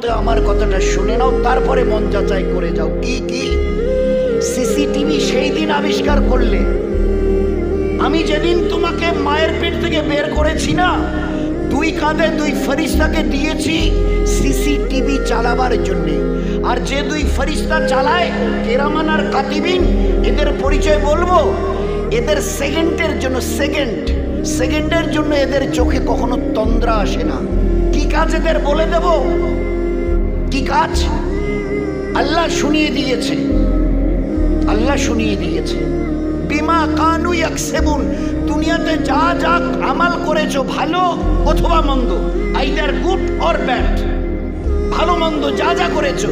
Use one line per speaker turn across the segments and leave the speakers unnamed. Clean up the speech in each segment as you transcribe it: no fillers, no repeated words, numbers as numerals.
মুহূর্তে আমার কথাটা শুনে নাও, তারপরে মন যাচাই করে যাও। কি কি সিসিটিভি সেই দিন আবিষ্কার করলে? আমি যেদিন তোমাকে মায়ের পেট থেকে বের করেছি না, দুই কাঁধে দুই ফেরেশতাকে দিয়েছি সিসিটিভি চালাবার জন্য। আর যে দুই ফেরেশতা চালায় কেরামান আর কাতিবিন, এদের পরিচয় বলবো। এদের সেকেন্ডের জন্য এদের চোখে কখনো তন্দ্রা আসে না। কি কাজ এদের বলে দেব? কি কাজ? আল্লাহ শুনিয়ে দিয়েছে। বিমা কানু ইয়াকসিবুন, দুনিয়াতে যা যা আমাল করেছো, ভালো অথবা মন্দ, আইদার গুড অর ব্যাড, ভালো মন্দ যা যা করেছো,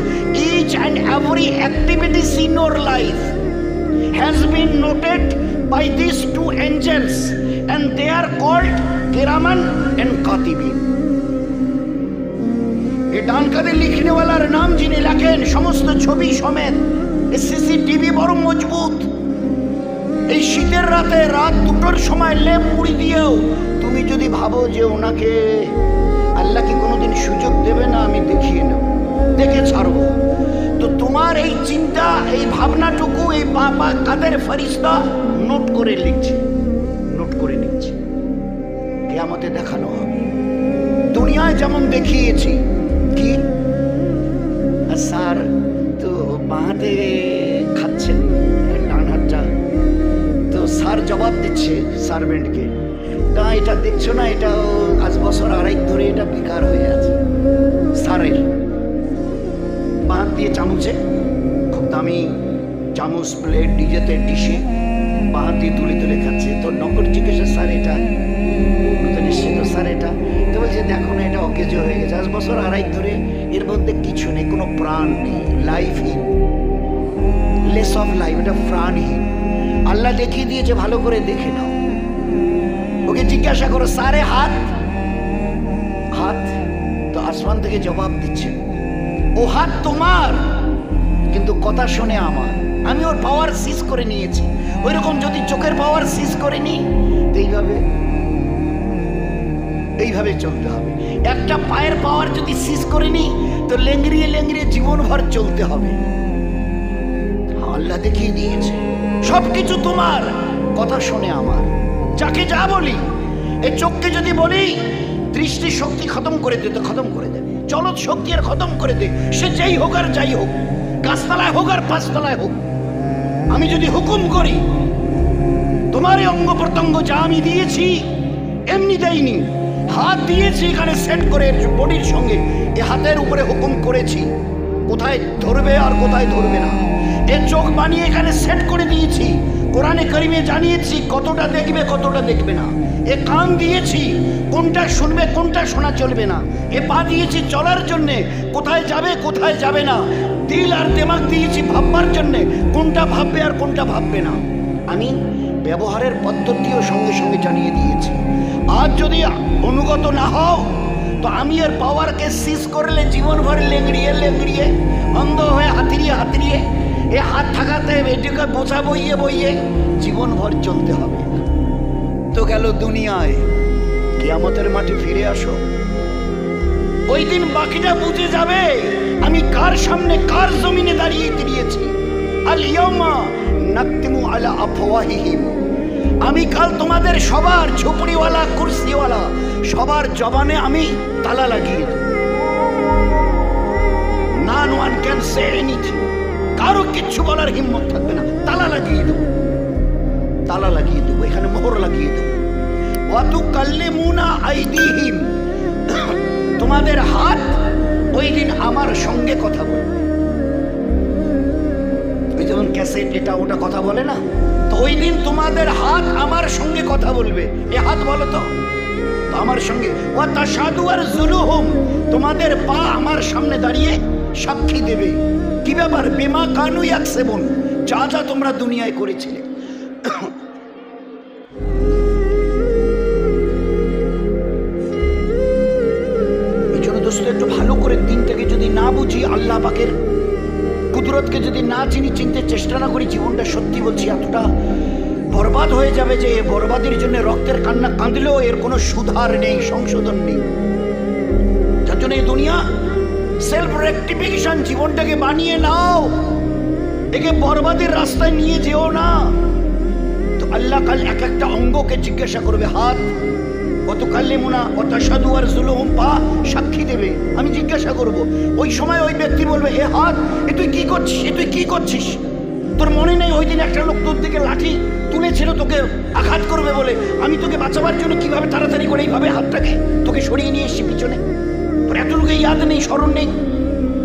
each and every activities in your life has been noted by this to angels and they are called kiraman and katibin। ये डान कादे लिखने वाला नाम जिन्हें लेखें समस्त छवि समेत सीसीटीवी बड़ मजबूत। এই শীতের রাতে রাত দুটোর সময় লেপ মুড়ি দিয়েও তুমি যদি ভাবো যে ওনাকে আল্লাহ কি কোনোদিন সুযোগ দেবে না আমি দেখিয়ে নেব, দেখে ছাড়বো, তো তোমার এই চিন্তা, এই ভাবনাটুকু এই বাবা কাদের ফেরেশতা নোট করে লিখছে, কিয়ামতে দেখানো হবে। দুনিয়ায় যেমন দেখিয়েছি কি স্যার তো বাঁহাতে খাচ্ছেন, ডান হাতটা, তো স্যার জবাব দিচ্ছে সার্ভেন্টকে, না এটা দেখছো না, এটা আজ বছর আড়াই ধরে এটা বেকার হয়ে আছে। স্যারের বাঁ হাত দিয়ে চামচে, খুব দামি চামচ, প্লেট, ডিজেতে ডিশে বাঁ হাত দিয়ে তুলে খাচ্ছে। তো নকর জিজ্ঞাসা, স্যার এটা নতুন এসছে তো স্যার এটা, তো বলছে দেখো না এটা অকেজো হয়ে গেছে, আজ বছর আড়াই ধরে, এর মধ্যে কিছু নেই, কোনো প্রাণ নেই, লাইফহীন, লেস অফ লাইফ, এটা প্রাণহীন। আল্লাহ দেখিয়ে দিয়েছে, ভালো করে দেখে নাও। ওকে জিজ্ঞাসা করো, সারে হাত, তো আসমান থেকে জবাব দিচ্ছে, ও হাত তোমার, কিন্তু কথা শুনে আমার, আমি ওর পাওয়ার সিজ করে নিয়েছি। ওই রকম যদি চোখের পাওয়ার সিজ করে নি, এইভাবে চলতে হবে। একটা পায়ের পাওয়ার যদি সিজ করে নি, তো লেংড়িয়ে জীবনভর চলতে হবে। আল্লাহ দেখিয়ে দিয়েছে সবকিছু তোমার, কথা শুনে আমার। যাকে যা বলি, এই চোখকে যদি বলি দৃষ্টি শক্তি খতম করে দে, তো খতম করে দেবে। চলৎ শক্তি আর খতম করে দে, সে যেই হোক আর যাই হোক, গাছতলায় হোক আর পাঁচতলায় হোক। আমি যদি হুকুম করি, তোমার এই অঙ্গ প্রত্যঙ্গ যা আমি দিয়েছি এমনি দেয়নি, হাত দিয়েছি এখানে সেট করে বডির সঙ্গে, এ হাতের উপরে হুকুম করেছি কোথায় ধরবে আর কোথায় ধরবে না। এ চোখ বানিয়ে এখানে সেট করে দিয়েছি, কোরআনে কারিমে জানিয়েছি কতটা দেখবে কতটা দেখবে না। এ কান দিয়েছি কোনটা শুনবে কোনটা শোনা চলবে না। এ পা দিয়েছি চলার জন্যে, কোথায় যাবে কোথায় যাবে না। দিল আর দিমাগ দিয়েছি ভাববার জন্যে, কোনটা ভাববে আর কোনটা ভাববে না। আমি ব্যবহারের পদ্ধতিও সঙ্গে সঙ্গে জানিয়ে দিয়েছি। আজ যদি অনুগত না হও, তো আমি এর পাওয়ারকে সিজ করলে জীবনভর লেংড়িয়ে অন্ধ হয়ে হাতড়িয়ে এ হাত থাকাতে এটিকে বোঝা বইয়ে জীবনভর চলতে হবে। তো গেল দুনিয়ায়, কিয়ামতের মাঠে ফিরে আসো। ওই দিন বাকিটা বুঝে যাবে আমি কার সামনে কার জমিনে দাঁড়িয়েছি। আল ইয়াউমা নাকতিমু আলা আফওয়াহিহিম, আমি কাল তোমাদের সবার ঝুপড়িওয়ালা কুরসিওয়ালা সবার জবানে আমি তালা লাগিয়ে দেব। নন ওয়ান ক্যান সে এনিথিং, কারো কিচ্ছু বলার হিম্মত থাকবে না। তালা লাগিয়ে দেব, এখানে মোহর লাগিয়ে দেব। ওয়াতুকাল্লিমুনা আইদিহিম, তোমাদের হাত ওই দিন আমার সঙ্গে কথা বলবে। ওই যেমন ক্যাসেট এটা ওটা কথা বলে না, তো ওই দিন তোমাদের হাত আমার সঙ্গে কথা বলবে। এ হাত বলো তো আমার সঙ্গে। ওয়া তাশহাদু আরজুলুহুম, তোমাদের পা আমার সামনে দাঁড়িয়ে সাক্ষী দেবে। কি ব্যাপার? বিমা কানু ইয়াকসিবুন, যা যা তোমরা দুনিয়ায় করেছিলে। এই জন্য দোস্ত একটু ভালো করে দিনটাকে যদি না বুঝি, আল্লাহ পাকের কুদরতকে যদি না চিনতে চেষ্টা না করি, জীবনটা সত্যি বলছি এতটা বরবাদ হয়ে যাবে যে বরবাদের জন্য রক্তের কান্না কাঁদলেও এর কোনো সুধার নেই, সংশোধন নেই। যার জন্য এই দুনিয়া সেলফ রেকটিফিকেশন জীবনটাকে বানিয়ে নাও, একে বরবাদের রাস্তায় নিয়ে যেও না। তো আল্লাহ কাল এক একটা অঙ্গকে জিজ্ঞাসা করবে, হাত অত কাল্লিমুনা অত সাধু আর জুলুম পা সাক্ষী দেবে, আমি জিজ্ঞাসা করব। ওই সময় ওই ব্যক্তি বলবে, এ হাত, এ তুই কি করছিস, এ তুই কি করছিস? তোর মনে নেই ওই দিন একটা লোক তোর দিকে লাঠি তুলেছিল তোকে আঘাত করবে বলে, আমি তোকে বাঁচাবার জন্য কিভাবে তাড়াতাড়ি করে এইভাবে হাতটাকে তোকে সরিয়ে নিয়ে এসছি পিছনে? তোর এতটুকু ইয়াদ নেই, স্মরণ নেই?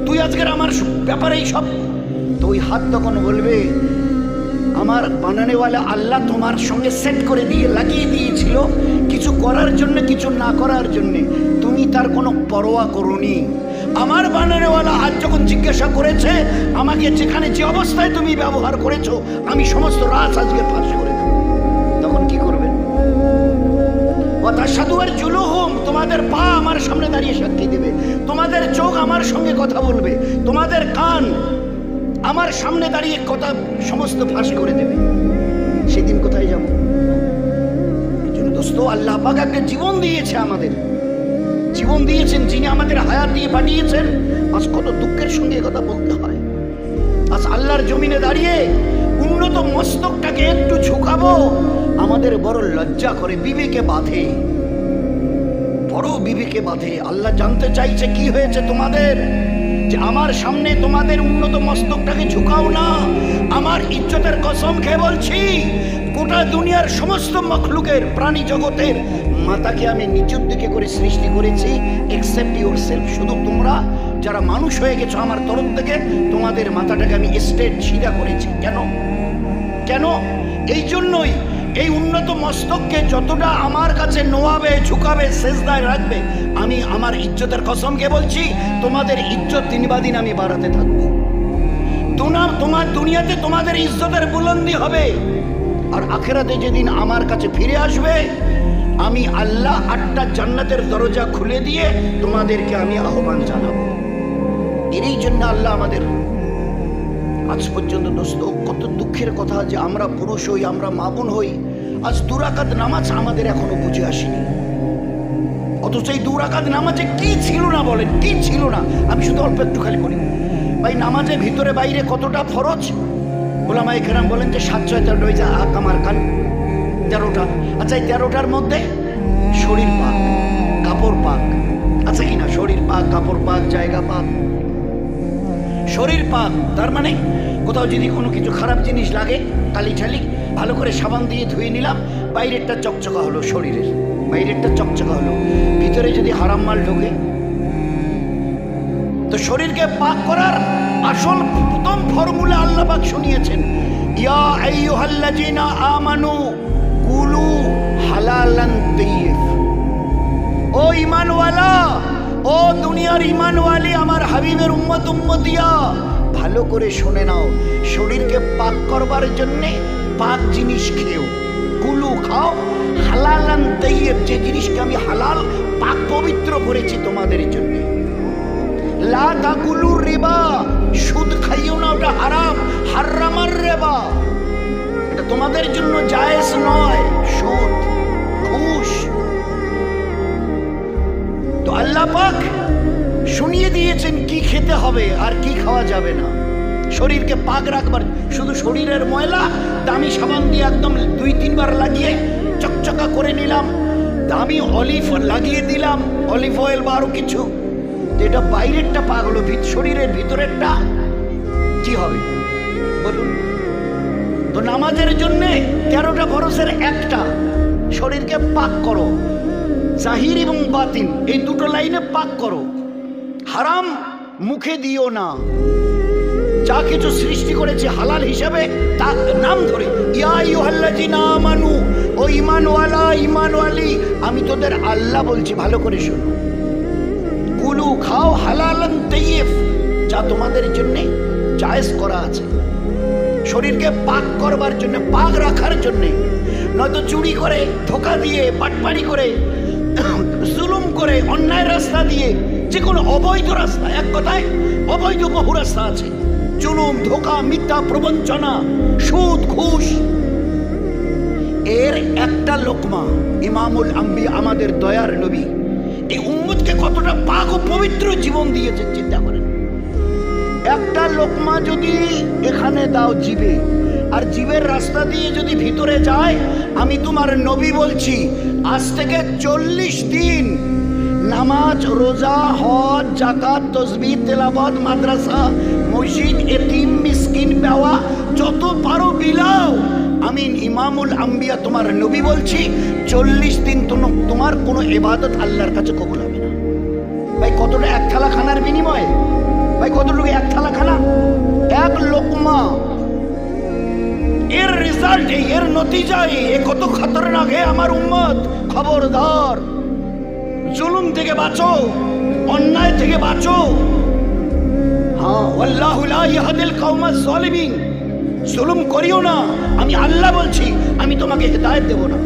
তুই আজকের আমার ব্যাপারে এই সব। তো ওই হাত তখন বলবে, আমার বানানেওয়ালা আল্লাহ তোমার সঙ্গে সেট করে দিয়ে লাগিয়ে দিয়েছিল কিছু করার জন্য কিছু না করার জন্য, তুমি তার কোনো পরোয়া করোনি। আমার বানানেওয়ালা আজ যখন জিজ্ঞাসা করেছে আমাকে, যেখানে যে অবস্থায় তুমি ব্যবহার করেছো, আমি সমস্ত রাজ আজকে ফাঁস করে দেব। তখন কি করবেন? সাধু আর জুলুহুম, তোমাদের পা আমার সামনে দাঁড়িয়ে সাক্ষী দেবে, তোমাদের চোখ আমার সঙ্গে কথা বলবে, তোমাদের কান আমার সামনে দাঁড়িয়ে কথা সমস্ত ফাঁস করে দেবে। সেদিন কোথায় যাব? এই জন্য দোস্ত, আল্লাহ পাক একটা জীবন দিয়েছে, আমাদের জীবন দিয়েছেন, যিনি আমাদের হায়াত দিয়ে পাঠিয়েছেন। আজ কত দুঃখের সঙ্গে কথা বলতে হয়। আজ আল্লাহর জমিনে দাঁড়িয়ে উন্নত মস্তকটাকে একটু ঝুঁকাবো, আমাদের বড় লজ্জা করে, বিবেকে বাঁধে, বড় বিবেকে বাঁধে। আল্লাহ জানতে চাইছে কি হয়েছে তোমাদের, যে আমার সামনে তোমাদের উন্নত মস্তকটাকে ঝুঁকাও না। আমার ইজ্জতের কসম খেয়ে বলছি, গোটা দুনিয়ার সমস্ত মখলুকের, প্রাণী জগতের মাথাকে আমি নিচুর দিকে করে সৃষ্টি করেছি, এক্সেপ্ট ইউর সেলফ। শুধু তোমরা যারা মানুষ হয়ে গেছো আমার তরফ থেকে, তোমাদের মাথাটাকে আমি স্ট্রেট সিধা করেছি। কেন? কেন? এই জন্যই, এই উন্নত মস্তককে যতটা আমার কাছে নোয়াবে, ঝুঁকাবে, সেজদায় রাখবে, আমি আমার ইজ্জতের কসমকে বলছি, তোমাদের ইজ্জত দিন বা দিন আমি বাড়াতে থাকবো। তোমার দুনিয়াতে তোমাদের ইজ্জতের বুলন্দি হবে, আর আখেরাতে যেদিন আমার কাছে ফিরে আসবে, আমি আল্লাহ 8টা জান্নাতের দরজা খুলে দিয়ে তোমাদেরকে আমি আহ্বান জানাবো। এরই জন্য আল্লাহ আমাদের আজ পর্যন্ত দোস্ত, কত দুঃখের কথা যে আমরা পুরুষ হই, আমরা মা বোন হই, আজ 2 রাকাত নামাজ আমাদের এখনো বুঝে আসেনি। অথচ এই 2 রাকাত নামাজে কি ছিল না বলেন, কি ছিল না? আমি শুধু অল্প একটু খালি করি ভাই। নামাজে ভিতরে বাইরে কতটা ফরজ? ওলামায়ে কেরাম বলেন যে 7 6 13 হয়েছে আমার কান 13টা। আচ্ছা, এই 13টার মধ্যে শরীর পাক, কাপড় পাক আছে কিনা? শরীর পাক, কাপড় পাক, জায়গা পাক। শরীর পাক তার মানে কোথাও যদি কোনো কিছু খারাপ জিনিস লাগে, কালি ঠালি, ভালো করে সাবান দিয়ে ধুয়ে নিলাম, বাইরেরটা চকচকা হলো, শরীরের বাইরেরটা চকচকা হলো, ভিতরে যদি হারাম মাল ঢোকে, তো শরীরকে পাক করার আসল প্রথম ফর্মুলা আল্লাহ পাক শুনিয়েছেন, ইয়া আইয়ুহাল্লাযীনা আমানু কুলু হালালান তাইয়্যিব। ও ঈমানওয়ালা, ও দুনিয়ার ঈমানওয়ালি, আমার হাবিবের উম্মত উম্মতিয়া, ভালো করে শুনে নাও, শরীরকে পাক করবার জন্যে পাক জিনিস খেও, কুলু খাও, হালালান তাইয়্যিব, যে জিনিসকে আমি হালাল পাক পবিত্র করেছি তোমাদের জন্য। লা তাকুলু রিবা, সুদ খাইও না, ওটা হারাম, হারামার রিবা, এটা তোমাদের জন্য জায়েজ নয়। সুদ, ঘুষ। তো আল্লাহ পাক শুনিয়ে দিয়েছেন কি খেতে হবে আর কি খাওয়া যাবে না। শরীরকে পাক রাখবার, শুধু শরীরের ময়লা দামি সাবান দিয়ে একদম 2-3 বার লাগিয়ে চকচকা করে নিলাম, দামি অলিভ লাগিয়ে দিলাম, অলিভ অয়েল বা আরো কিছু, এটা বাইরেরটা পাক হলো, শরীরের ভিতরেরটা কি হবে বলুন? তো নামাজের জন্য 13টা ফরজের একটা, শরীরকে পাক করো, জাহির এবং বাতিন, এই 2টো লাইনে পাক করো। হারাম মুখে দিও না, যা কিছু সৃষ্টি করেছে হালাল হিসাবে তার নাম ধরে, ইয়া আইয়ুহাল্লাযীনা আমানু, ও ঈমানওয়ালা, ঈমানওয়ালি, আমি তোদের আল্লাহ বলছি, ভালো করে শোনো। কুলু খাও হালালান তাইয়্যিব, যা তোমাদের জন্য জায়েজ করা আছে, শরীরকে পাক করবার জন্য, পাক রাখার জন্য। নয়তো চুরি করে, ধোঁকা দিয়ে, বাটপাড়ি করে, জুলুম করে, অন্যায় রাস্তা দিয়ে, যে কোনো অবৈধ রাস্তা, এক কথায় অবৈধ বহু রাস্তা আছে, জুলুম, ধোঁকা, মিথ্যা প্রবঞ্চনা, সুদ, ঘুষ, এর একটা লোকমা ইমামুল আম্বিয়া, আমাদের দয়ার নবী, এই উম্মতকে কতটা পাক ও পবিত্র জীবন দিয়েছে চিন্তা করে। লোকমা যদি এখানে দাও জিবে, আর জিবের রাস্তা দিয়ে যদি ভিতরে যায়, আমি তোমার নবী বলছি আজ থেকে 40 দিন নামাজ, রোজা, হজ, জাকাত, তসবিহ, তেলাওয়াত, মাদ্রাসা, মসজিদ, এতিম, মিসকিন, বেওয়া যত পারো বিলাও। আমি ইমামুল আম্বিয়া তোমার নবী বলছি 40 দিন তোমার কোনো ইবাদত আল্লাহর কাছে কবুল হবে না। ভাই কতটা এক থালা খানার বিনিময়ে, ভাই কতটুকু এক থালা খানা, এক লোকমা, এর রেজাল্ট এর নতিজায় এ কত খতরনাক। হে আমার উম্মত, খবরদার, জুলুম থেকে বাঁচো, অন্যায় থেকে বাঁচো। হ্যাঁ, আল্লাহু লা ইয়াহদিল কওমাজ যালিমিন, জুলুম করিও না। আমি আল্লাহ বলছি, আমি তোমাকে হেদায়েত দেব না।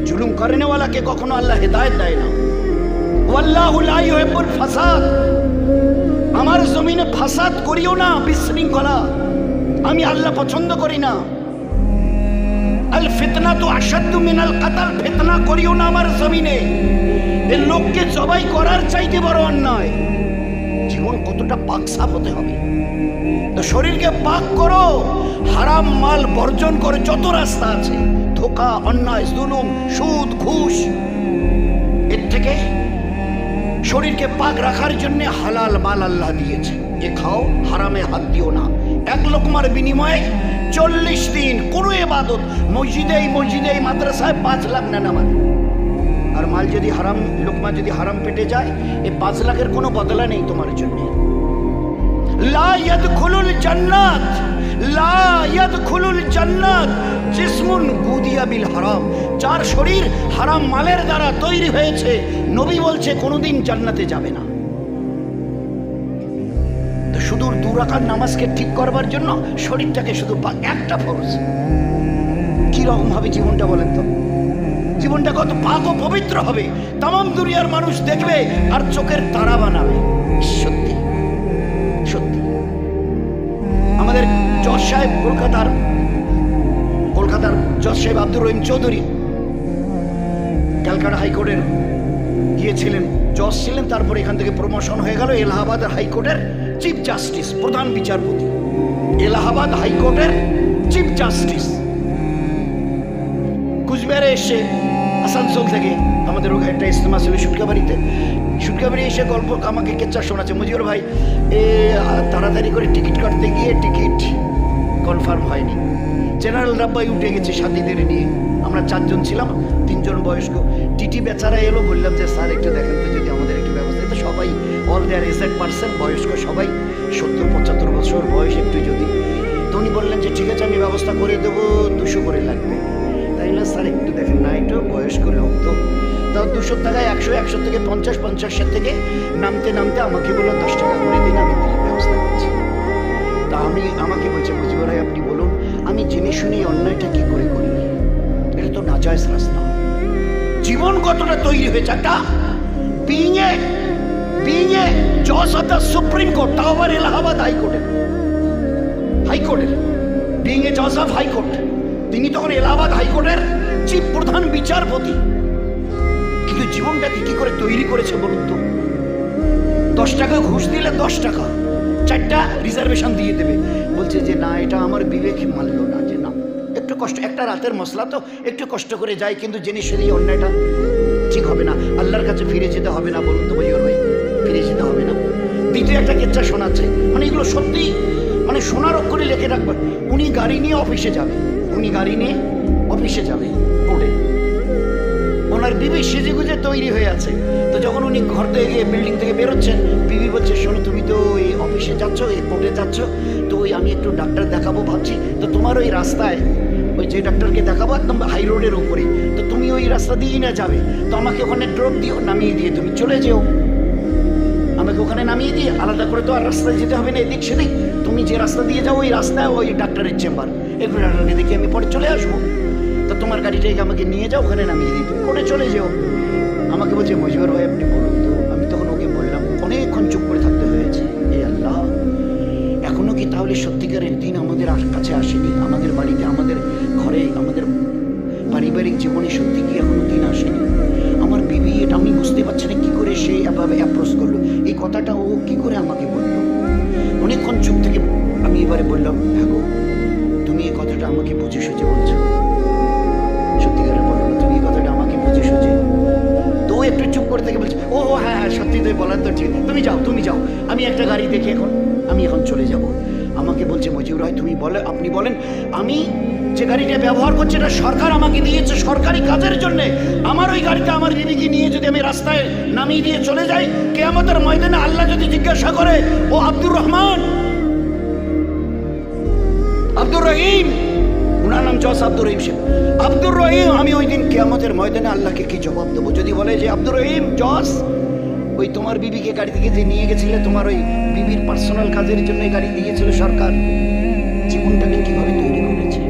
জুলুম করেনেওয়ালাকে কখনো আল্লাহ হেদায়েত দেয় না। আল্লাহু লা ইউহিব্বুল ফাসাদ, আমার জমিনে ফাসাদ করিও না, বিশৃঙ্খলা আমি আল্লাহ পছন্দ করি না। আল ফিতনাতু আশাদ্দু মিনাল কাতাল, ফিতনা করিও না আমার জমিনে। এই লোককে জবাই করার চাইতে বড় অন্যায়। জীবন কতটা পাক সাফ হতে হবে, তো শরীরকে পাক করো, হারাম মাল বর্জন করে যত রাস্তা আছে, ধোঁকা, অন্যায়, জুলুম, সুদ, ঘুষ, এর থেকে শরীরকে পাক রাখার জন্য হালাল মাল আল্লাহ দিয়েছে, এ খাও, হারামে হাত দিও না। এক লোকমার বিনিময়ে 40 দিন কোনো ইবাদত, মসজিদে মাদ্রাসায় 5 লাখ না নামাজ। আর মাল যদি হারাম, লোকমা যদি হারাম পেটে যায়, এই 5 লাখের কোনো বদলা নেই তোমার জন্য। লা ইয়াদখুলুল জান্নাত, লা ইয়াদখুলুল জান্নাত জিসমুন গুদিয়া বিল হারাম, যার শরীর হারাম মালের দ্বারা তৈরি হয়েছে, নবী বলছে কোনোদিন জান্নাতে যাবে না। তো শুধু 2 রাকাত নামাজকে ঠিক করবার জন্য শরীরটাকে শুধু একটা ফরজ। কি রকম হবে জীবনটা বলেন তো? জীবনটা কত পাক ও পবিত্র হবে, তামাম দুনিয়ার মানুষ দেখবে আর চোখের তারা বানাবে। সত্যি সত্যি। আমাদের জজ সাহেব, কলকাতার জজ সাহেব আব্দুর রহিম চৌধুরী ক্যালকাটা হাইকোর্টের গিয়েছিলেন, জজ ছিলেন, তারপর এখান থেকে প্রমোশন হয়ে গেল এলাহাবাদ হাইকোর্টের চিফ জাস্টিস, প্রধান বিচারপতি, এলাহাবাদ হাইকোর্টের চিফ জাস্টিস। কুচবিহারে এসে আসানসোল থেকে আমাদের একটা ইজতেমা ছিল সুটকাবাড়ি এসে গল্প আমাকে কেচ্চা শোনাচ্ছে, মুজিবুর ভাই তাড়াতাড়ি করে টিকিট কাটতে গিয়ে টিকিট কনফার্ম হয়নি, জেনারেল রাব্বাই উঠে গেছে সাথীদের নিয়ে, আমরা 4 জন ছিলাম, 3 জন বয়স্ক। টিটি বেচারা এলো, বললাম যে স্যার একটু দেখেন তো যদি আমাদের একটু ব্যবস্থা। তো সবাই অল দেয়ার এজেড পার্সন, বয়স্ক সবাই, 70-75 বছর বয়স, একটু যদি। তো উনি বললেন যে ঠিক আছে আমি ব্যবস্থা করে দেবো, 200 করে লাগবে। তাই না স্যার একটু দেখেন না, একটু বয়স্ক লোক তো, তাও 200 টাকায় 100 থেকে 50 থেকে নামতে আমাকে বললো 10 টাকা করে দিন, আমি ব্যবস্থা করছি। তা আমাকে বলছে মুজিবুর ভাই আপনি বলুন, আমি জেনে শুনে অন্যায়টা কি করে করি? এটা তো নাজায়েজ রাস্তা। জীবন কতটা তৈরি হয়েছে, একটা বিইং এ জজ অফ দ্য সুপ্রিম কোর্ট, তাও আবার এলাহাবাদ হাইকোর্টের বিইং এ জজ অফ হাইকোর্ট, তিনি তখন এলাহাবাদ হাইকোর্টের চিফ প্রধান বিচারপতি। কিন্তু জীবনটাকে কি করে তৈরি করেছে বলুন তো? 10 টাকা ঘুষ দিলে 10 টাকা 4টা রিজার্ভেশন দিয়ে দেবে, বলছে যে না এটা আমার বিবেক মানল না, যে না একটু কষ্ট, একটা রাতের মশলা তো একটু কষ্ট করে যাই, কিন্তু জেনে শুনে অন্যায়টা ঠিক হবে না, আল্লাহর কাছে ফিরে যেতে হবে না বলুন তো মুজিবুর ভাই, ফিরে যেতে হবে না। দ্বিতীয় একটা কেচ্চা শোনাচ্ছে, মানে এগুলো সত্যি, মানে সোনার অক্ষরে লিখে রাখবেন। উনি গাড়ি নিয়ে অফিসে যাবে, কোর্টে, ওনার বিবি সেজে গুজে তৈরি হয়ে আছে। তো যখন উনি ঘর থেকে বিল্ডিং থেকে বেরোচ্ছেন, বিবি বলছে শোনো তুমি তো এই অফিসে যাচ্ছ, এই কোর্টে যাচ্ছ, তো ওই আমি একটু ডাক্তার দেখাবো ভাবছি, তো তোমার ওই রাস্তায় ওই যে ডাক্তারকে দেখাবো একদম হাই রোডের উপরে, তো তুমি ওই রাস্তা দিয়েই না যাবে, তো আমাকে ওখানে ড্রপ দিও, নামিয়ে দিয়ে তুমি চলে যেও, আমাকে ওখানে নামিয়ে দিয়ে আলাদা করে তো আর রাস্তায় যেতে হবে না এদিক সেদিক, তুমি যে রাস্তা দিয়ে যাও ওই রাস্তায় ওই ডাক্তারের চেম্বার, একটু ডাক্তারকে দেখে আমি পরে চলে আসবো, তো তোমার গাড়িটাকে আমাকে নিয়ে যাও, ওখানে নামিয়ে দিই, তুমি কোর্টে চলে যেও। আমাকে বলছে মুজিবুর ভাই আপনি বলুন তো। আমি তখন ওকে বললাম, অনেকক্ষণ চুপ করে থাকতে হয়েছে, এ আল্লাহ, এখনো কি তাহলে সত্যিকারের দিন আমাদের কাছে আসেনি? আমাদের বাড়িতে, আমাদের ঘরে, আমাদের পারিবারিক জীবনে সত্যি কি এখনো দিন আসেনি? আমার বিবি এটা আমি বুঝতে পারছি না কি করে সে এভাবে অ্যাপ্রোচ করলো, এই কথাটা ও কি করে আমাকে বললো। অনেকক্ষণ চুপ এবারে বললাম, হ্যাঁ গো, তুমি এই কথাটা আমাকে বুঝে সুঝে বলছো? সত্যিকারে বলো না, তুমি এই কথাটা আমাকে বুঝে সুঝে? তো ও একটু চুপ করে থেকে বলছে, ও হ্যাঁ হ্যাঁ সত্যি, তুই বলার তো ঠিক, তুমি যাও তুমি যাও, আমি একটা গাড়ি দেখে আমি এখন চলে যাব। আমাকে বলছে, মজিবুর ভাই তুমি বলে, আপনি বলেন, আমি যে গাড়িটা ব্যবহার করছি এটা সরকার আমাকে দিয়েছে সরকারি কাজের জন্য। আমার ওই গাড়িটা আমার বিবিকে নিয়ে যদি আমি রাস্তায় নামিয়ে দিয়ে চলে যাই, কিয়ামতের ময়দানে আল্লাহ যদি জিজ্ঞাসা করে, ও আব্দুর রহমান, আব্দুর রহিম, উনার নাম জস আব্দুর রহিম সাহেব, আব্দুর রহিম, আমি ওই দিন কিয়ামতের ময়দানে আল্লাহকে কি জবাব দেবো? যদি বলে যে আব্দুর রহিম জস, ওই তোমার বিবিকে গাড়ি থেকে যে নিয়ে গেছিলে, তোমার ওই বিবির পার্সোনাল কাজের জন্য গাড়ি দিয়েছিল সরকার, জীবনটাকে কিভাবে তৈরি করেছে?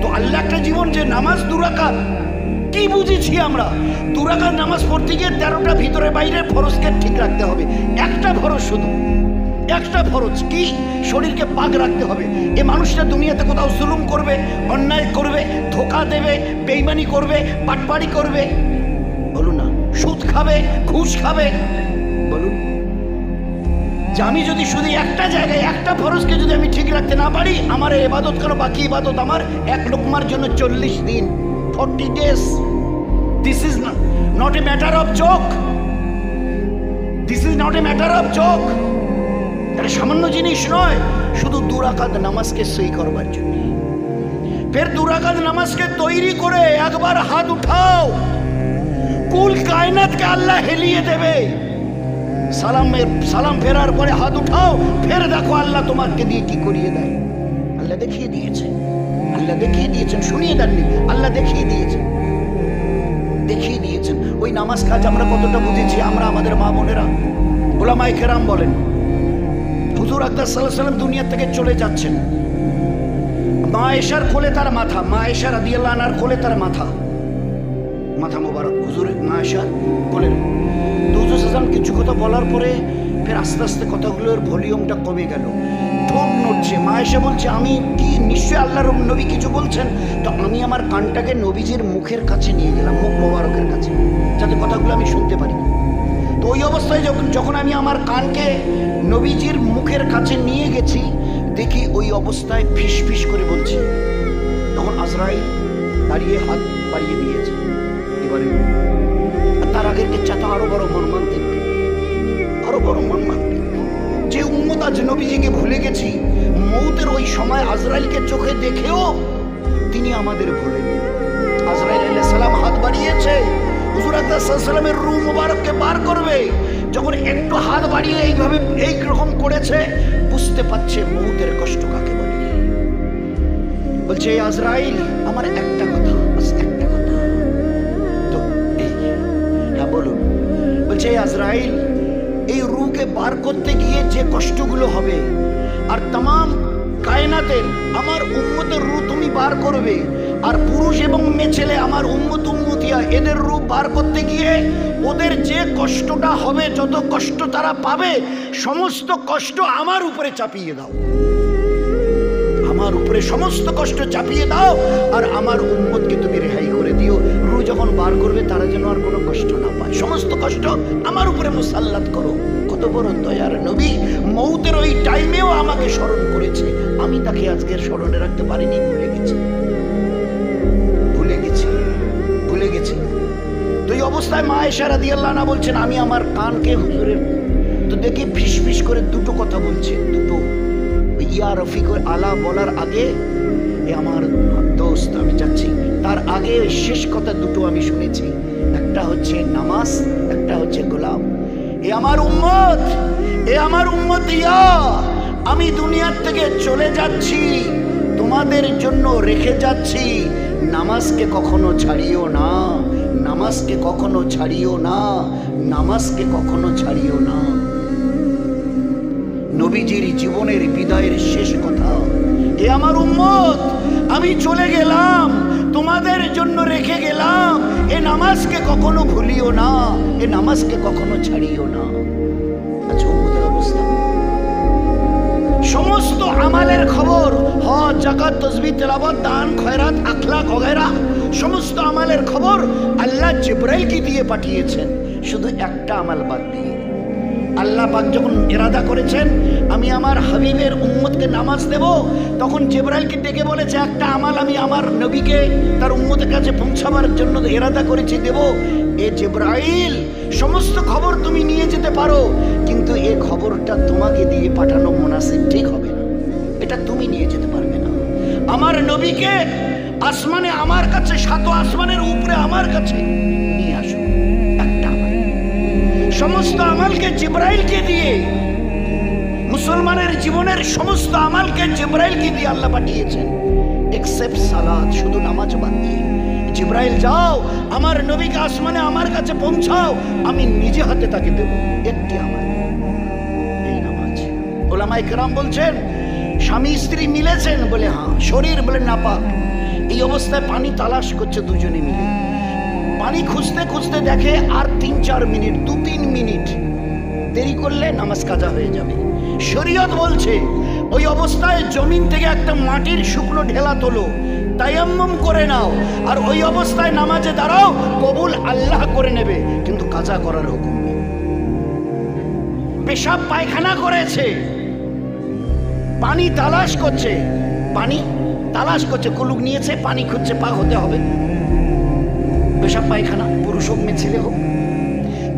তো আল্লাহ একটা জীবন, যে নামাজ দুরাকাত, কি বুঝেছি আমরা? দুরাকাত নামাজ পড়তে গিয়ে 13টা ভিতরে বাইরে ফরজকে ঠিক রাখতে হবে। একটা ফরজ, শুধু একটা ফরজ, কি? শরীরকে পাক রাখতে হবে। এ মানুষটা দুনিয়াতে কোথাও জুলুম করবে, অন্যায় করবে, ধোঁকা দেবে, বেঈমানি করবে, বাটপাড়ি করবে, বলুন না, সুদ খাবে, ঘুষ খাবে, বলুন। যে আমি যদি শুধু একটা জায়গায় একটা ফরজকে যদি আমি ঠিক রাখতে না পারি, আমার ইবাদত কেন, বাকি ইবাদত আমার এক লোকমার জন্য 40 দিন, 40 days। This is not a matter of joke, this is not a matter of joke. এটা সামান্য জিনিস নয়, শুধু 2 রাকাত নামাজকে সই করবার জন্য। ফের 2 রাকাত নামাজকে তৈরি করে একবার হাত উঠাও, কুল কায়নাতকে আল্লাহ হেলিয়ে দেবে। সালাম ফেরার পরে হাত উঠাও, ফের দেখো আল্লাহ তোমাকে দিয়ে কি করিয়ে দেয়। আল্লাহ দেখিয়ে দিয়েছে, আল্লাহ দেখিয়ে দিয়েছেন, শুনিয়ে দেননি, আল্লাহ দেখিয়ে দিয়েছেন, দেখিয়ে দিয়েছেন। ওই নামাজ কাজ আমরা কতটা বুঝেছি? আমরা, আমাদের মা বোনেরা, ওলামায়ে কেরাম বলেন, হুজুর আকরাম সাল্লাল্লাহু আলাইহি ওয়াসাল্লাম দুনিয়া থেকে চলে যাচ্ছেন, মা আয়েশার কোলে তার মাথা, মা আয়েশা রাদিয়াল্লাহু আনহার কোলে তার মাথা, মাথা মোবারক হুজুর মা আয়েশার কোলে। তো হুজুর সাল্লাল্লাহু কিছু কথা বলার পরে ফের আস্তে আস্তে কথাগুলোর ভলিউমটা কমে গেল, ঠোঁট নড়ছে। মা আয়েশা বলছে, আমি কি, নিশ্চয়ই আল্লাহর নবী কিছু বলছেন। তো আমি আমার কানটাকে নবীজির মুখের কাছে নিয়ে গেলাম, মুখ মোবারকের কাছে, যাতে কথাগুলো আমি শুনতে পারি। তো ওই অবস্থায় যখন আমি আমার কানকে নবীজির মুখের কাছে নিয়ে গেছি, দেখি ওই অবস্থায় ফিস ফিস করে বলছে। তখন আজরাইল দাঁড়িয়ে হাত বাড়িয়ে দিয়েছে। এবারে তার আগের কেচ্ছাটা আরো বড় মর্মান্তিক, আরো বড় মর্মান্তিক। যে উম্মত আজ নবীজিকে ভুলে গেছি, মৌতের ওই সময় আজরাইলকে চোখে দেখেও তিনি আমাদের ভুলেন। আজরাইল আলাইহিস সালাম হাত বাড়িয়েছে, হুজুর আকরাম সাল্লাল্লাহু আলাইহি ওয়াসাল্লামের রূহ মুবারককে বার করবে। যখন একটু হাত বাড়িয়ে এইভাবে এই রকম করেছে, বুঝতে পারছে মৌতের কষ্ট কাকে বলে। বলছে, আজরাইল, আমার একটা কথা, বাস একটা কথা। তো এই, হ্যাঁ বলুন। বলছে, আজরাইল, এই রূহকে বার করতে গিয়ে যে কষ্টগুলো হবে, আর तमाम কায়নাতের আমার উম্মতের রূহ তুমি বার করবে, আর পুরুষ এবং মেয়ে ছেলে আমার উম্মত উম্মতিয়া, এদের রূহ বার করতে গিয়ে ওদের যে কষ্টটা হবে, যত কষ্ট তারা পাবে, সমস্ত কষ্ট আমার উপরে চাপিয়ে দাও, আমার উপরে সমস্ত কষ্ট চাপিয়ে দাও, আর আমার উম্মতকে তুমি রেহাই করে দিও। রূহ যখন বার করবে তারা যেন আর কোনো কষ্ট না পায়, সমস্ত কষ্ট আমার উপরে মুসাল্লাত করো। কত বড় দয়ার নবী, মৌতের ওই টাইমেও আমাকে স্মরণ করেছে। আমি তাকে আজকের স্মরণে রাখতে পারিনি, ভুলে গেছি, ভুলে গেছি, ভুলে গেছি। তো এই অবস্থায় মা আয়েশা রাদিয়াল্লাহু আনহা বলছেন, আমি আমার কানকে হুজুরের, তো দেখি ফিস ফিস করে দুটো কথা বলছে, দুটো। ইয়া রফিক আলা বলার আগে, এ আমার দোস্ত আমি যাচ্ছি, তার আগে শেষ কথা দুটো আমি শুনেছি, একটা হচ্ছে নামাজ, একটা হচ্ছে গোলাম। এ আমার উম্মত, এ আমার উম্মতিয়া, আমি দুনিয়ার থেকে চলে যাচ্ছি, তোমাদের জন্য রেখে যাচ্ছি, নামাজকে কখনো ছাড়িও না, নামাজকে কখনো ছাড়িও না, নামাজকে কখনো ছাড়িও না। নবীজির জীবনের বিদায়ের শেষ কথা, এ আমার উম্মত, আমি চলে গেলাম, তোমাদের জন্য রেখে গেলাম, এ নামাজকে কখনো ভুলিও না, এ নামাজকে কখনো ছাড়িও না। আচ্ছা, উম্মতের অবস্থা, সমস্ত আমালের খবর, হজ, যাকাত, তাসবিহ, তেলাওয়াত, দান, খয়রাত, আখলাক वगैरह, সমস্ত আমালের খবর আল্লাহ জিবরাইলকে দিয়ে পাঠিয়েছেন, শুধু একটা আমাল বাদ দিয়ে। আল্লাহ পাক যখন ইরাদা করেছেন আমি আমার হাবিবের উম্মতকে নামাজ দেব, তখন জিবরাইলকে ডেকে বলেছে একটা আমাল আমি আমার নবীকে তার উম্মতের কাছে পৌঁছাবার জন্য ইরাদা করেছি দেব। এ জিবরাইল, সমস্ত খবর তুমি নিয়ে যেতে পারো, কিন্তু এ খবরটা তোমাকে দিয়ে পাঠানো মুনাসিব ঠিক হবে না, এটা তুমি নিয়ে যেতে পারবে না। আমার নবীকে আসমানে আমার কাছে, সাত আসমানের উপরে আমার কাছে নিয়ে আসো একটা আমাল। সমস্ত আমালকে জিবরাইলকে দিয়ে, মুসলমানের জীবনের সমস্ত আমালকে জিবরাইলকে দিয়ে আল্লাহ পাঠিয়েছেন, এক্সেপ্ট সালাত, শুধু নামাজ বাদ দিয়ে। জিবরাইল যাও আমার নবীকে আসমানে আমার কাছে পৌঁছাও, আমি নিজে হাতে তাকে দেব একটি আমাল, এই নামাজ। ওলামায়ে কেরাম বলছেন স্বামী স্ত্রী মিলেছেন বলে হ্যাঁ, শরীর বলে নাপাক, এই অবস্থায় পানি তালাশ করছে দুজনে মিলে, পানি খুঁজতে খুঁজতে দেখে আর 3-4 মিনিট, 2-3 মিনিট দেরি করলে নামাজ কাজা হয়ে যাবে। শরীয়ত বলছে ওই অবস্থায় জমিন থেকে একটা মাটির শুকনো ঢেলা তোলো, তায়াম্মুম করে নাও, আর ওই অবস্থায় নামাজে দাঁড়াও, কবুল আল্লাহ করে নেবে, কিন্তু কাজা করার হুকুম নেই। পেশাব পায়খানা করেছে, পানি তালাশ করছে, পানি তালাশ করছে, কুলুক নিয়েছে, পানি খুঁজছে, পাক হতে হবে। পেশাব পায়খানা পুরুষ হোক মেয়ে ছেলে হোক,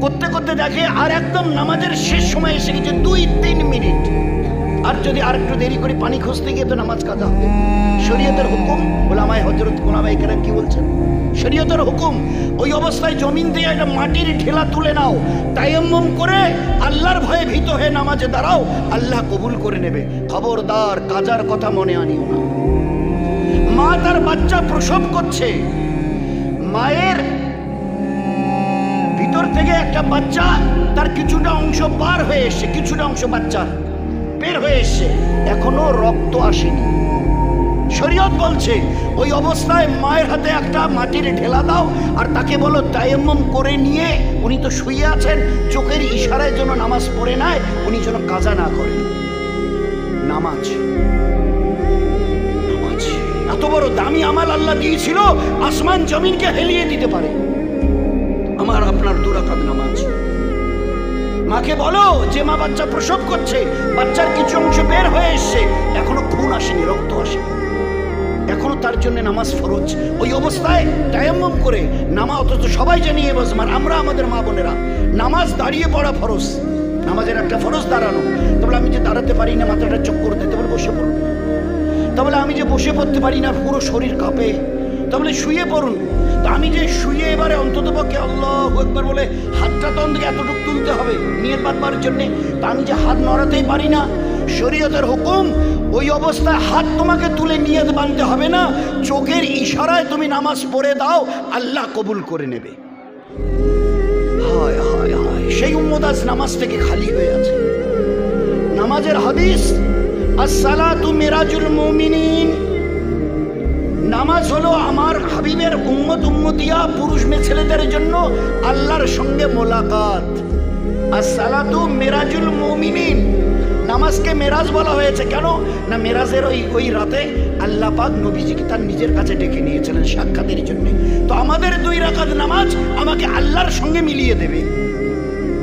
করতে করতে দেখে আর একদম নামাজের শেষ সময় এসে গেছে, 2-3 মিনিট, আর যদি আর একটু দেরি করে পানি খুঁজতে গিয়ে তো নামাজ কাজা হবে। শরীয়তের হুকুম, ওলামায়ে হযরত ওলামায়ে কেরাম কি বলছেন? শরীয়তের হুকুম ওই অবস্থায় জমিন দিয়ে একটা মাটির ঢেলা তুলে নাও, তায়াম্মুম করে আল্লাহর ভয়ে ভীত হয়ে নামাজে দাঁড়াও, আল্লাহ কবুল করে নেবে। খবরদার কাজার কথা মনে আনিও না। মা তার বাচ্চা প্রসব করছে, মায়ের ভিতর থেকে একটা বাচ্চা, তার কিছুটা অংশ পার হয়ে এসছে, কিছুটা অংশ বাচ্চার বের হয়ে এসছে, এখনো রক্ত আসেনি। শরীয়ত বলছে ওই অবস্থায় মায়ের হাতে একটা মাটির ঢেলা দাও, আর তাকে বলো তায়াম্মুম করে নিয়ে, উনি তো শুয়ে আছেন, চোখের ইশারায় যেন নামাজ পড়ে নেয়, উনি যেন কাজা না করেন। নামাজ, নামাজ এত বড় দামি আমাল আল্লাহ দিয়েছিল, আসমান জমিনকে হেলিয়ে দিতে পারে। আমার আপনার 2 রাকাত নামাজ। মাকে বলো যে মা বাচ্চা প্রসব করছে, বাচ্চার কিছু অংশ বের হয়ে এসছে, এখনো খুন আসেনি, রক্ত আসেনি, এখনো তার জন্য নামাজ ফরজ। ওই অবস্থায় তায়াম্মুম করে নামাজ, অথচ সবাই জানি এ বজমান, আমরা আমাদের মা বোনেরা, নামাজ দাঁড়িয়ে পড়া ফরজ, নামাজের একটা ফরজ দাঁড়ানো। তাহলে আমি যে দাঁড়াতে পারি না, মাথাটা চক্কর দিতে বলে বসে পড়ুন। তাহলে আমি যে বসে পড়তে পারি না, পুরো শরীর কাঁপে, তাহলে শুয়ে পড়ুন। তা আমি যে শুয়ে এবারে অন্তত পক্ষে আল্লাহু আকবার বলে হাতটা তো অন্তত এতটুকু তুলতে হবে নিয়ত বাঁধবার জন্যে, তা আমি যে হাত নড়াতেই পারি না। শরীয়তের হুকুম ওই অবস্থায় হাত তোমাকে তুলে নিয়ত বাঁধতে হবে না, চোখের ইশারায় তুমি নামাজ পড়ে দাও, আল্লাহ কবুল করে নেবে। হায় হায় হায়, সেই উম্মত আজ নামাজ থেকে খালি হয়ে আছে। নামাজের হাদিস, আসসালাতু মিরাজুল মুমিনিন, নামাজ হলো আমার হাবিবের উম্মত উম্মতিয়া পুরুষ মেয়ে ছেলেদের জন্য আল্লাহর সঙ্গে মোলাকাত। আসসালাতু মিরাজুল মুমিনিন, নামাজকে মেরাজ বলা হয়েছে কেন না, মেরাজের ওই রাতে আল্লাহ পাক নবীজিকে তার নিজের কাছে ডেকে নিয়েছিলেন সাক্ষাতের জন্য। তো আমাদের 2 রাকাত নামাজ আমাকে আল্লাহর সঙ্গে মিলিয়ে দেবে।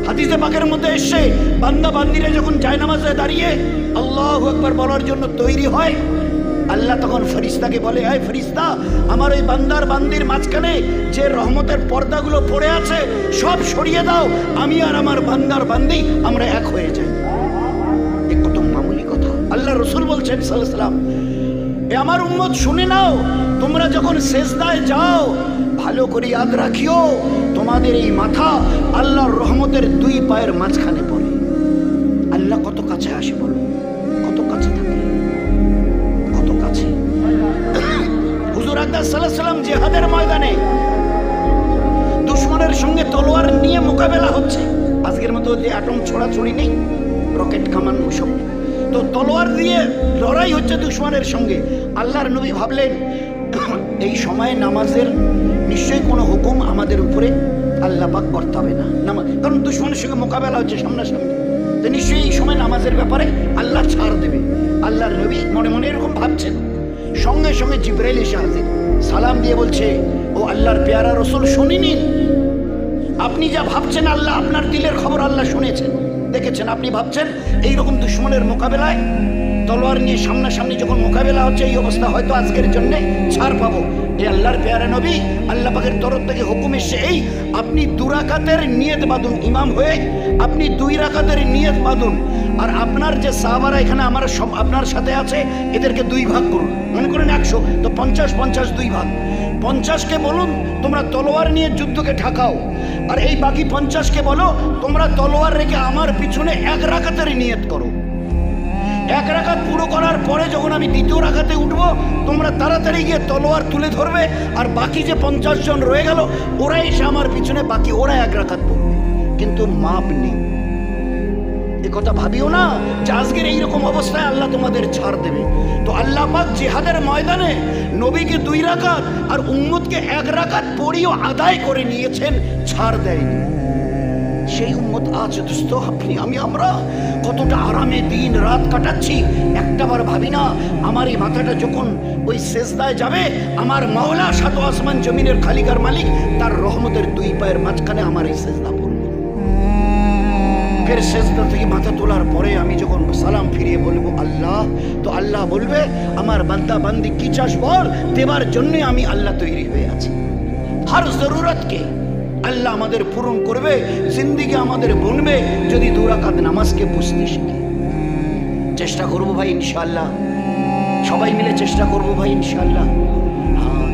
হাদিসে পাকের মধ্যে এসে বান্দা বান্দিরা যখন জায়নামাজে দাঁড়িয়ে আল্লাহু আকবার বলার জন্য তৈরি হয়, আল্লাহ তখন ফেরেশতাকে বলে, এই ফেরেশতা, আমার ওই বান্দার বান্দির মাঝখানে যে রহমতের পর্দাগুলো পড়ে আছে সব সরিয়ে দাও, আমি আর আমার বান্দার বান্দি আমরা এক হয়ে যাই। এ কত মামুলি কথা। আল্লাহ রাসূল বলছেন সাল্লাল্লাহু আলাইহি ওয়াসাল্লাম, এ আমার উম্মত শুনে নাও, তোমরা যখন সেজদায় যাও ভালো করে ইয়াদ রাখিও, তোমাদের এই মাথা আল্লাহর রহমতের 2 পায়ের মাঝখানে পড়ে। আল্লাহ কত কাছে আসে বলো, কত কাছে থাকে, কত কাছে। হুজুর আকরাম সাল্লাল্লাহু আলাইহি ওয়াসাল্লাম জিহাদের ময়দানে দুশমনের সঙ্গে তলোয়ার নিয়ে মোকাবেলা হচ্ছে, আজকের মতো যে অ্যাটম ছোড়াছড়ি নেই, রকেট কামান ওসব, তো তলোয়ার দিয়ে লড়াই হচ্ছে দুশমনের সঙ্গে। আল্লাহর নবী ভাবলেন এই সময়ে নামাজের নিশ্চয়ই কোনো হুকুম আমাদের উপরে আল্লাহ পাক বর্তাবে না, কারণ দুশমনের সঙ্গে মোকাবেলা হচ্ছে সামনাসামনি, তো নিশ্চয়ই এই সময় নামাজের ব্যাপারে আল্লাহ ছাড় দেবে। আল্লাহর নবী মনে মনে এরকম ভাবছেন, সঙ্গে সঙ্গে জিবরাইল এসে হাজির, সালাম দিয়ে বলছে, ও আল্লাহর পেয়ারা রসুল শুনে নিন, আপনি যা ভাবছেন আল্লাহ আপনার দিলের খবর আল্লাহ শুনেছেন। দেখেছেন, আপনি ভাবছেন এইরকম দুশ্মনের মোকাবেলায় তলোয়ার নিয়ে সামনাসামনি যখন মোকাবেলা হচ্ছে এই অবস্থা, হয়তো আজকের জন্য ছাড় পাবো। এই আল্লাহর পেয়ারা নবী, আল্লাহ পাকের তরফ থেকে হুকুম এসে এই আপনি 2 রাকাতের নিয়ত বাঁধুন, ইমাম হয়ে আপনি 2 রাকাতের নিয়ত বাঁধুন। আর আপনার যে সাহাবারা এখানে আমার আপনার সাথে আছে, এদেরকে 2 ভাগ করুন। মনে করেন 100, তো 50-50 2 ভাগ। 50কে বলুন তোমরা তলোয়ার নিয়ে যুদ্ধকে ঠেকাও, আর এই বাকি 50কে বলো তোমরা তলোয়ার রেখে আমার পিছনে 1 রাকাতের নিয়ত করো। 1 রাকাত পুরো করার পরে যখন আমি 2য় রাকাতে উঠবো, তোমরা তাড়াতাড়ি গিয়ে তলোয়ার তুলে ধরবে, আর বাকি যে 50 জন রয়ে গেল ওরা এসে আমার পিছনে, বাকি ওরা 1 রাকাত পড়বে। কিন্তু মাপ নেই। এ কথা ভাবিও না যে আজকের এইরকম অবস্থায় আল্লাহ তোমাদের ছাড় দেবে। তো আল্লাহ পাক জিহাদের ময়দানে নবীকে 2 রাকাত আর উম্মতকে 1 রাকাত পড়িও আদায় করে নিয়েছেন, ছাড় দেয়নি। সেই উম্মত আছে দোস্ত, আপনি আমরা কতটা আরামে দিন রাত কাটাচ্ছি, একটাবার ভাবি না আমার এই মাথাটা যখন ওই সেজদায় যাবে, আমার মাওলা 7 আসমান জমিনের খালিকার মালিক, তার রহমতের 2 পায়ের মাঝখানে আমার এই সেজদা পড়বে। ফের সেজদা থেকে মাথা তোলার পরে আমি যখন সালাম ফিরিয়ে বলবো আল্লাহ, তো আল্লাহ বলবে আমার বান্দা বান্দি কি চাস বল, দেবার জন্যই আমি আল্লাহ তৈরি হয়ে আছি। হর জরুরতকে আল্লাহ আমাদের পূরণ করবে, জিন্দিগি আমাদের বনবে যদি 2 রাকাত নামাজকে বুঝতে শিখি। চেষ্টা করবো ভাই ইনশাআল্লাহ, সবাই মিলে চেষ্টা করবো ভাই ইনশাআল্লাহ। হ্যাঁ,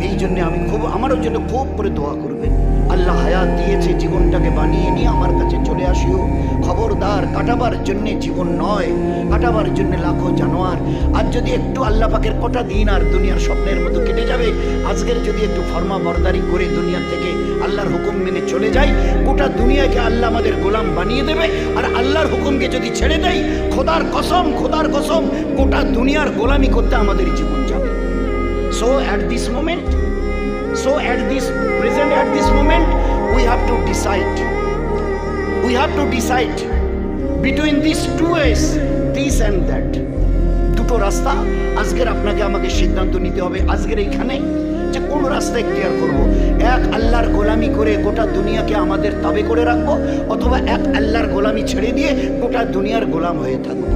এই জন্য আমি আমারও জন্য খুব করে দোয়া করবেন। আল্লাহ হায়াত দিয়েছে, জীবনটাকে বানিয়ে নিয়ে আমার কাছে চলে আসিও। খবরদার, কাটাবার জন্য জীবন নয়, কাটাবার জন্য লাখো জানোয়ার। আর যদি একটু আল্লাহ পাকের কটা দিন আর দুনিয়ার স্বপ্নের মতো কেটে যাবে, আজকের যদি একটু ফরমা বরদারি করে দুনিয়া থেকে আল্লাহর হুকুম মেনে চলে যাই, গোটা দুনিয়াকে আল্লাহ আমাদের গোলাম বানিয়ে দেবে। আর আল্লাহর হুকুমকে যদি ছেড়ে দেই, খোদার কসম গোটা দুনিয়ার গোলামি করতে আমাদের জীবন যাবে। So at this moment, at this moment we have to decide between these 2 ways, this and that. 2টো রাস্তা আজকের আপনাকে আমাকে সিদ্ধান্ত নিতে হবে আজকের এইখানে, যে কোন রাস্তায় ক্লিয়ার করব। 1 আল্লাহর গোলামি করে গোটা দুনিয়াকে আমাদের তাবে করে রাখবো, অথবা 1 আল্লাহর গোলামি ছেড়ে দিয়ে গোটা দুনিয়ার গোলাম হয়ে থাকবো।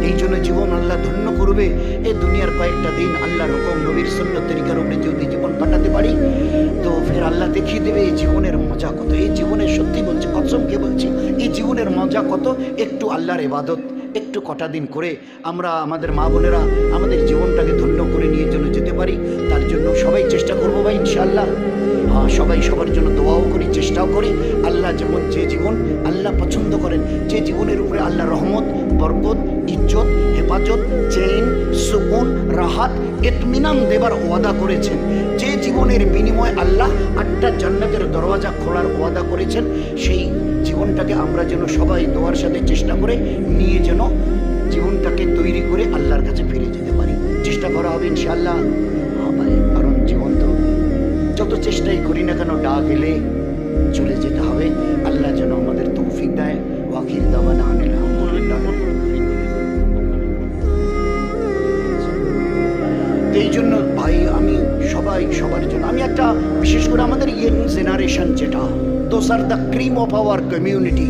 এই জন্য জীবন আল্লাহ ধন্য করবে। এই দুনিয়ার কয়েকটা দিন আল্লাহর হুকুম নবীর সুন্নাত তরিকার উপরে যদি জীবন কাটাতে পারি, তো ফের আল্লাহ দেখিয়ে দেবে এই জীবনের মজা কত। এই জীবনের, সত্যি বলছি, কসমকে বলছি, এই জীবনের মজা কত। একটু আল্লাহর ইবাদত একটু কটা দিন করে আমরা আমাদের মা বোনেরা আমাদের জীবনটাকে ধন্য করে নিয়ে চলে যেতে পারি, তার জন্য সবাই চেষ্টা করবো ভাই ইনশাআল্লাহ। সবাই সবার জন্য দোয়াও করি, চেষ্টাও করি। আল্লাহ যেমন যে জীবন আল্লাহ পছন্দ করেন, যে জীবনের উপরে আল্লাহ রহমত, বরকত, ইজ্জত, হেফাজত, চেইন, সুকুন, রাহাত, ইতমিনান দেবার ওয়াদা করেছেন, যে জীবনের বিনিময়ে আল্লাহ 8টা জান্নাতের দরওয়াজা খোলার ওয়াদা করেছেন, সেই জীবনটাকে আমরা যেন সবাই দোয়ার সাথে চেষ্টা করে নিয়ে যেন জীবনটাকে তৈরি করে আল্লাহর কাছে ফিরে যেতে পারি। চেষ্টা করা হবে ইনশাআল্লাহ। ভাই, কারণ জীবন তো যত চেষ্টাই করি না কেন, ডাক এলে চলে যেতে হবে। আল্লাহ যেন আমাদের তৌফিক দেয়। ওয়াকির দাওয়ানা আলহামদুলিল্লাহ। এই জন্য ভাই আমি সবার জন্য আমি একটা বিশেষ করে আমাদের ইয়ং জেনারেশন, যেটা those are the cream of our community,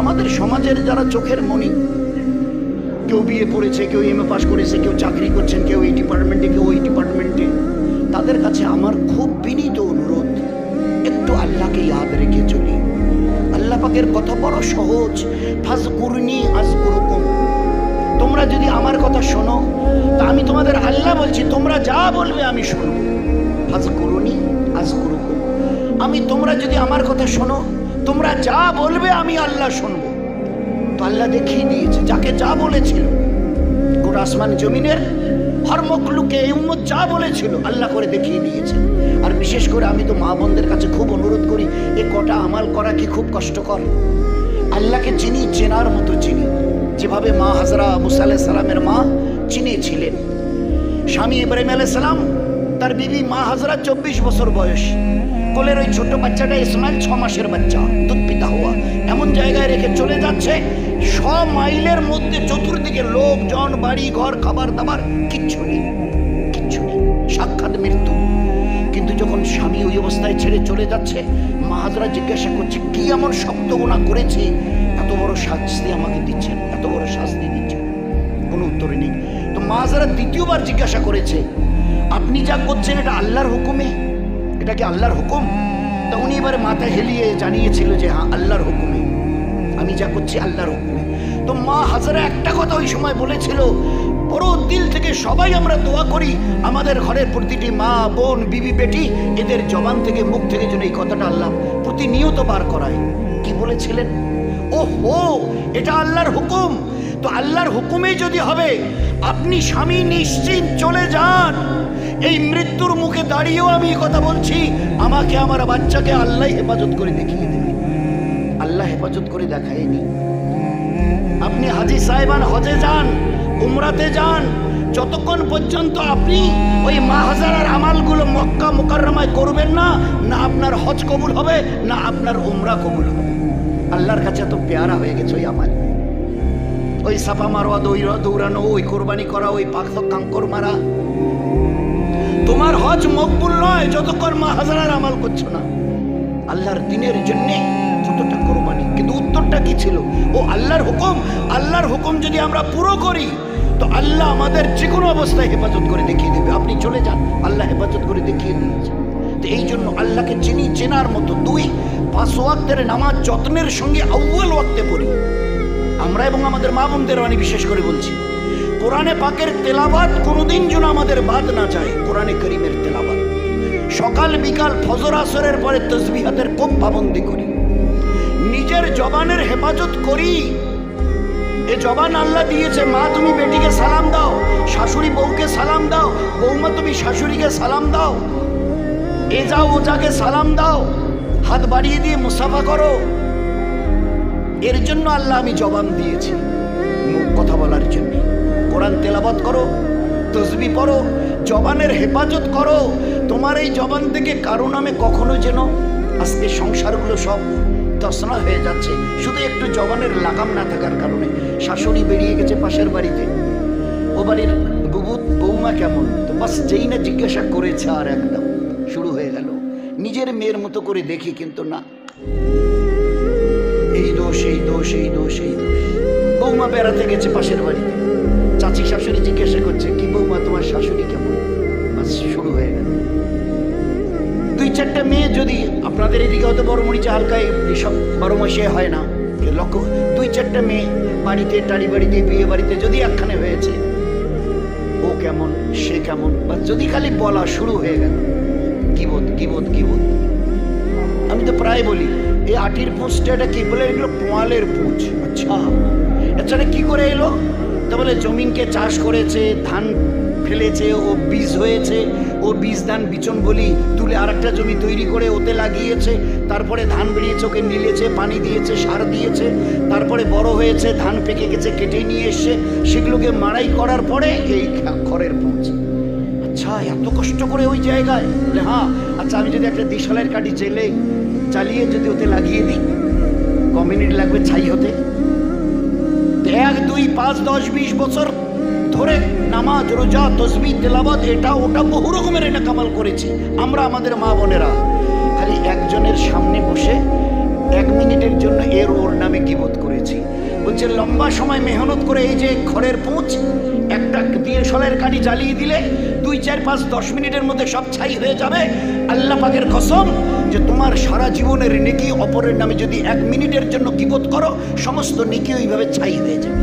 আমাদের সমাজের যারা চোখের মণি, কেউ বিয়ে পড়েছে, কেউ এমএ পাস করেছে, কেউ চাকরি করছেন, কেউ এই ডিপার্টমেন্টে, কেউ ওই ডিপার্টমেন্টে, তাদের কাছে আমার খুব বিনীত অনুরোধ, একটু আল্লাহকে ইয়াদ রেখে চলি। আল্লাহ পাকের কথা বড় সহজ, ফাজকুরনি আযকুরুকুম। তোমরা যদি আমার কথা শোনো, তা আমি তোমাদের আল্লাহ বলছি, তোমরা যা বলবে আমি শুনব। ফাজকুরনি আযকুরুকুম। তোমরা যদি আমার কথা শোনো, তোমরা যা বলবে আমি আল্লাহ শুনবো। তো আল্লাহ দেখিয়ে দিয়েছে, যাকে যা বলেছিল, গোটা আসমান জমিনের হর মখলুকে এই উম্মত যা বলেছিল আল্লাহ করে দেখিয়ে দিয়েছে। আর বিশেষ করে আমি তো মা বোনদের কাছে খুব অনুরোধ করি, এ কটা আমাল করা কি খুব কষ্টকর? আল্লাহকে চিনি, চেনার মতো চিনি, যেভাবে মা হাজরা মুসা আলাইহিস সালামের মা চিনেছিলেন। স্বামী ইব্রাহিম আলাইহিস সালাম, তার বিবি মা হাজরা 24 বছর বয়স, কোলের ওই ছোট বাচ্চাটা ইসমাইল 6 মাসের বাচ্চা, দুধ পিতা হওয়া, এমন জায়গায় রেখে চলে যাচ্ছে। 100 মাইলের মধ্যে চতুর্দিকে লোকজন, বাড়ি ঘর, খাবার দাবার, কিচ্ছু নেই, সাক্ষাৎ মৃত্যু। কিন্তু যখন স্বামী ওই অবস্থায় ছেড়ে চলে যাচ্ছে, মা হাজরা জিজ্ঞাসা করছে, কি এমন শক্ত গুনাহ করেছি এত বড় শাস্তি আমাকে দিচ্ছেন, এত বড় শাস্তি দিচ্ছেন, কোনো উত্তরে নেই। তো মা হাজারা দ্বিতীয়বার জিজ্ঞাসা করেছে, আপনি যা করছেন এটা আল্লাহর হুকুমে? এটা কি আল্লাহর হুকুম? তা উনি এবারে মাথা হেলিয়ে জানিয়েছিল যে হ্যাঁ আল্লাহর হুকুমে, আমি যা করছি আল্লাহর হুকুমে। তো মা হাজারা একটা কথা ওই সময় বলেছিল, বড় দিল থেকে সবাই আমরা দোয়া করি আমাদের ঘরের প্রতিটি মা বোন বিবি বেটি এদের জবান থেকে মুখ থেকে যেন এই কথাটা আল্লাহ প্রতিনিয়ত বার করায়। কি বলেছিলেন? ও হো, এটা আল্লাহর হুকুম। তো আল্লাহর হুকুমে যদি হবে, আপনি স্বামী নিশ্চিন্ত চলে যান। এই মৃত্যুর মুখে দাঁড়িয়েও আমি এই কথা বলছি, আমাকে আমার বাচ্চাকে আল্লাহ হেফাজত করে দেখিয়ে দেবে। আল্লাহ হেফাজত করে দেখায়নি। আপনি হাজী সাহেবান হজে যান, উমরাতে যান, যতক্ষণ পর্যন্ত আপনি ওই মা হাজারার আমালগুলো মক্কা মুকাররমায় করবেন না, না আপনার হজ কবুল হবে, না আপনার উমরা কবুল হবে। আল্লাহর কাছে এত পেয়ারা হয়ে গেছে ওই আমাল। ওই সাফা মারোয়া দৌড়ানো, ওই কোরবানি করা, ওই পাখক কাঙ্কর মারা, তোমার হজ মকবুল নয় যতক্ষণ মা হাজারার আমাল করছো না। আল্লাহর দিনের জন্যে যতটা কোরবানি, কিন্তু উত্তরটা কি ছিল? ও আল্লাহর হুকুম। আল্লাহর হুকুম যদি আমরা পুরো করি তো আল্লাহ আমাদের যে কোনো অবস্থায় হেফাজত করে দেখিয়ে দেবে। আপনি চলে যান, আল্লাহ হেফাজত করে দেখিয়ে দিয়েছে। তো এই জন্য আল্লাহকে চেনার মতো 2 5 ওয়াক্তের নামাজ যত্নের সঙ্গে আউয়াল ওয়াক্তে পড়ি আমরা, এবং আমাদের মা বোনদের আমি বিশেষ করে বলছি, কোরআনে পাকের তেলাওয়াত কোনোদিন যেন আমাদের বাদ না যায়। কোরআনে করিমের তেলাওয়াত সকাল বিকাল ফজর আসরের পরে তসবিহাতের খুব পাবন্দি করি, নিজের জবানের হেফাজত করি। এ জবান আল্লাহ দিয়েছে। মা তুমি বেটিকে সালাম দাও, শাশুড়ি বউকে সালাম দাও, বৌমা তুমি শাশুড়িকে সালাম দাও, এ যাও ও যাকে সালাম দাও, হাত বাড়িয়ে দিয়ে মুসাফা করো। এর জন্য আল্লাহ আমি জবান দিয়েছি, মুখ কথা বলার জন্য। কোরআন তেলাওয়াত করো, তসবি পড়ো, জবানের হেফাজত করো। তোমার এই জবান থেকে কারো নামে কখনো যেন, আজকে সংসারগুলো সব তছনা হয়ে যাচ্ছে শুধু একটু জবানের লাগাম না থাকার কারণে। শাশুড়ি বেরিয়ে গেছে পাশের বাড়িতে, ও বাড়ির বৌমা কেমন, তো বাস যেই না জিজ্ঞাসা করেছে আর একদম শুরু হয়ে গেল। নিজের মেয়ের মতো করে দেখি, কিন্তু না, এই দোষ এই দোষ এই দোষ এই দোষ। বৌমা বেড়াতে গেছে পাশের বাড়িতে, চাচি শাশুড়ি জিজ্ঞাসা করছে, কি বৌমা তোমার শাশুড়ি কেমন, বাস শুরু হয়ে গেল। 2-4টা মেয়ে, যদি আপনাদের এদিকে হয়তো বড় মরিচা হালকায় এসব 12 মাসে হয় না, লক্ষ্য 2-4টা মেয়ে বাড়িতে, টাড়ি বাড়িতে, বিয়ে বাড়িতে যদি একখানে হয়েছে, ও কেমন সে কেমন, বা যদি খালি বলা শুরু হয়ে গেল, গীবত গীবত গীবত। আমি তো প্রায় বলি, এই আটির পুঁছটা এটা কি বলে, এগুলো পোয়ালের পুঁছ। আচ্ছা, এছাড়া কি করে এলো? তা বলে জমিনকে চাষ করেছে, ধান ফেলেছে, ও বীজ হয়েছে, ও বীজ ধান বিচন বলি তুলে আরেকটা জমি তৈরি করে ওতে লাগিয়েছে, তারপরে ধান বেরিয়েছে, ওকে নিলেছে, পানি দিয়েছে, সার দিয়েছে, তারপরে বড় হয়েছে, ধান পেকে গেছে, কেটে নিয়ে এসছে, সেগুলোকে মাড়াই করার পরে এই খড়ের পুঁছ। আচ্ছা, এত কষ্ট করে ওই জায়গায়? হ্যাঁ। আচ্ছা, আমি যদি একটা দিশালের কাঠি চালিয়ে যদি ওতে লাগিয়ে দিই, ক মিনিট লাগবে ছাই হতে? 1, 2, 5, 10, 20 বছর ধরে নামাজ, রোজা, তসবিহ, তেলাওয়াত, এটা ওটা বহু রকমের এটা কামাল করেছি আমরা। আমাদের মা বোনেরা খালি একজনের সামনে বসে 1 মিনিটের জন্য ওর নামে গীবত করেছি। বলছে লম্বা সময় মেহনত করে এই যে খড়ের পুঁছ একটা দিয়ে শলের কাঠি জ্বালিয়ে দিলে 2, 4, 5, 10 মিনিটের মধ্যে সব ছাই হয়ে যাবে। আল্লাহ পাকের কসম যে তোমার সারা জীবনের নেকি অপরের নামে যদি 1 মিনিটের জন্য গীবত করো, সমস্ত নেকি ওইভাবে ছাই হয়ে যাবে।